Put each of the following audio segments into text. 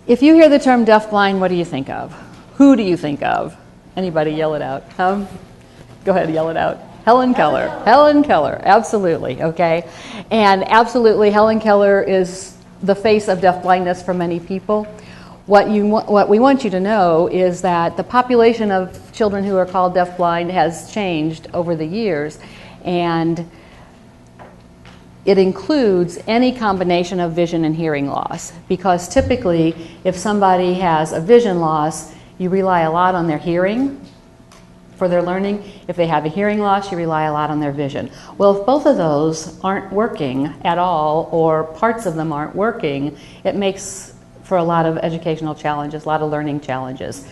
If you hear the term deafblind, what do you think of? Who do you think of? Anybody yell it out? Go ahead, yell it out. Helen Keller. Helen Keller, absolutely, okay. And absolutely, Helen Keller is the face of deafblindness for many people. What we want you to know is that the population of children who are called deafblind has changed over the years, and it includes any combination of vision and hearing loss, because typically if somebody has a vision loss, you rely a lot on their hearing for their learning. If they have a hearing loss, you rely a lot on their vision. Well, if both of those aren't working at all, or parts of them aren't working, it makes for a lot of educational challenges, a lot of learning challenges.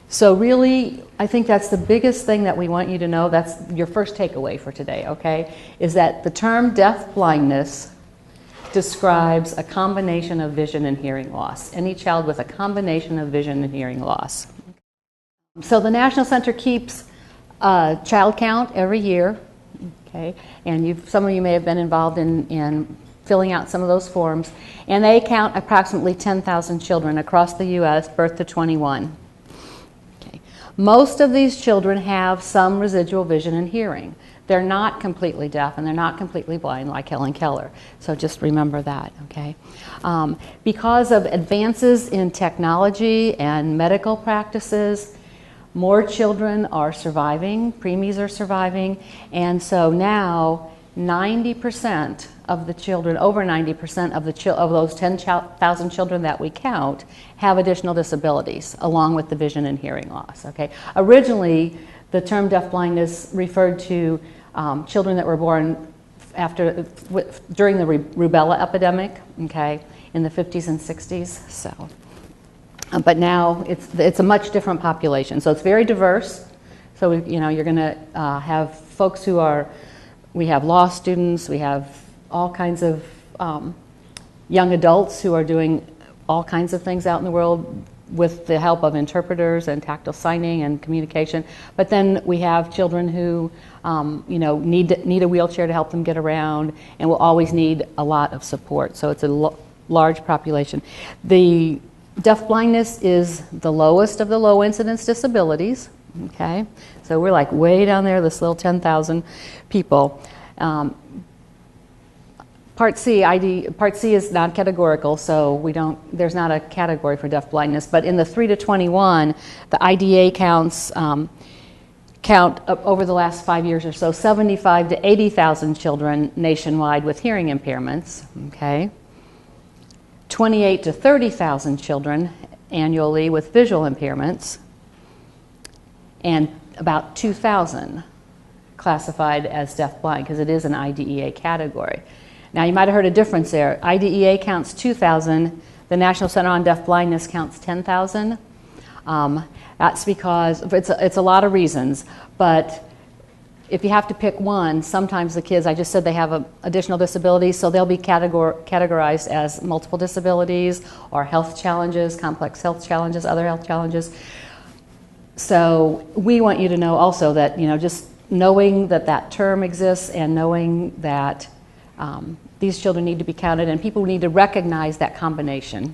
So really, I think that's the biggest thing that we want you to know. That's your first takeaway for today, okay? Is that the term deafblindness describes a combination of vision and hearing loss. Any child with a combination of vision and hearing loss. So the National Center keeps a child count every year, okay? And some of you may have been involved in filling out some of those forms. And they count approximately 10,000 children across the U.S., birth to 21. Most of these children have some residual vision and hearing. They're not completely deaf and they're not completely blind like Helen Keller. So just remember that, okay? Because of advances in technology and medical practices, more children are surviving, preemies are surviving, and so now 90% of the children, over 90% of those 10,000 children that we count have additional disabilities along with the vision and hearing loss, okay? Originally, the term deafblindness referred to children that were born during the rubella epidemic, okay, in the 50s and 60s, so. But now it's a much different population, so it's very diverse. So you're gonna have folks who are, we have law students, we have all kinds of young adults who are doing all kinds of things out in the world with the help of interpreters and tactile signing and communication. But then we have children who need a wheelchair to help them get around and will always need a lot of support. So it's a large population. The deafblindness is the lowest of the low incidence disabilities. Okay, so we're like way down there, this little 10,000 people. Part C is non-categorical, so there's not a category for deafblindness. But in the 3 to 21, the IDA counts count over the last 5 years or so 75 to 80,000 children nationwide with hearing impairments. Okay, 28 to 30,000 children annually with visual impairments, and about 2,000 classified as deafblind because it is an IDEA category. Now you might have heard a difference there. IDEA counts 2,000, the National Center on Deafblindness counts 10,000. That's because it's a lot of reasons, but if you have to pick one, sometimes the kids, I just said they have additional disabilities, so they'll be categorized as multiple disabilities or health challenges, complex health challenges, other health challenges. So we want you to know also that, just knowing that term exists and knowing that these children need to be counted and people need to recognize that combination.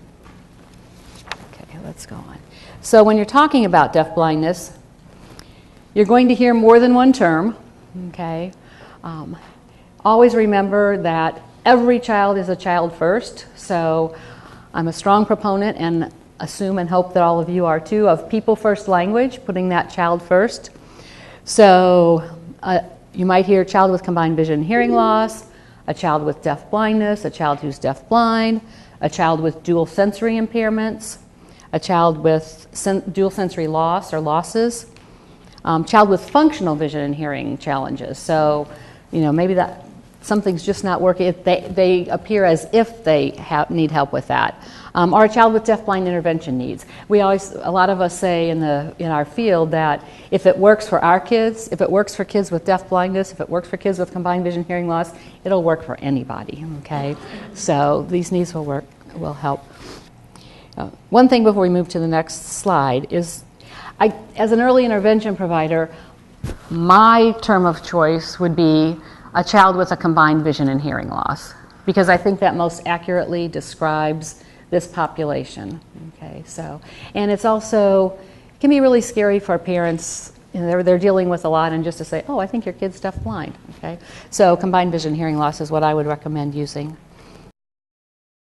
Okay, let's go on. So when you're talking about deafblindness, you're going to hear more than one term, okay? Always remember that every child is a child first, so I'm a strong proponent and assume and hope that all of you are too, of people first language, putting that child first. So you might hear a child with combined vision and hearing loss, a child with deafblindness, a child who's deafblind, a child with dual sensory impairments, a child with dual sensory loss or losses, child with functional vision and hearing challenges. So, maybe that something's just not working. They appear as if they need help with that. Or a child with deafblind intervention needs. A lot of us say in our field that if it works for our kids, if it works for kids with deafblindness, if it works for kids with combined vision hearing loss, it'll work for anybody, okay? So these needs will help. One thing before we move to the next slide is, as an early intervention provider, my term of choice would be a child with a combined vision and hearing loss, because I think that most accurately describes this population. Okay, so, and it's also, it can be really scary for parents. They're dealing with a lot, and just to say, oh, I think your kid's deafblind. Okay, so combined vision hearing loss is what I would recommend using.